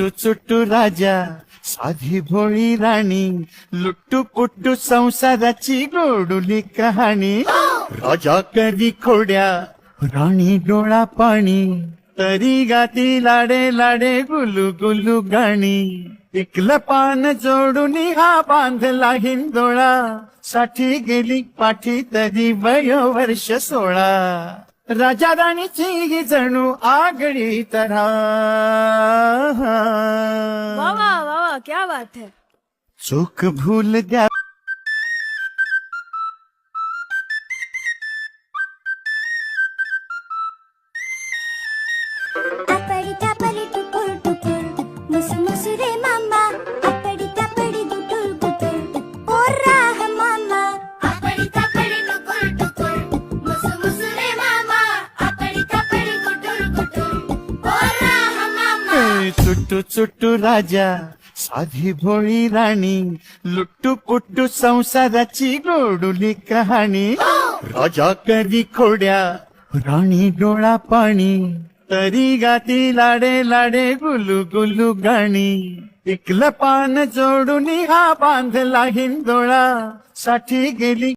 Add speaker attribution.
Speaker 1: चुट्टू चुट्टू राजा साधी भोळी राणी लुट्टू पुट्टू संसाराची गोडुली कहाणी राजा कधी खोड्या राणी डोळा पाणी तरी गाती लाडे लाडे गुलू गुलू गाणी एकलं पान जोडून हा बांधला हिंदोळा साठी गेली पाठी तरी वयोवर्ष 16 राजा राणीची ही जणू आगळी तऱ्हा
Speaker 2: वाह वाह वाह क्या बात है.
Speaker 1: चूक भूल द्या
Speaker 3: अपडी तापडी टुकुर टुकुर मुसमुस रे मामा अपडी तापडी गुटुर गुटुर ओरा ह मामा अपडी तापडी टुकुर टुकुर मुसमुस रे मामा अपडी तापडी गुटुर गुटुर ओरा ह मामा.
Speaker 1: चुट्टू चुट्टू राजा साधी भोळी राणी लुट्टू पुट्टू संसाराची गोडुली कहाणी राजा कधी खोड्या राणी डोळा पाणी तरी गाती लाडे लाडे गुलू गुलू गाणी एकलं पान जोडून हा बांधला हिंदोळा साठी गेली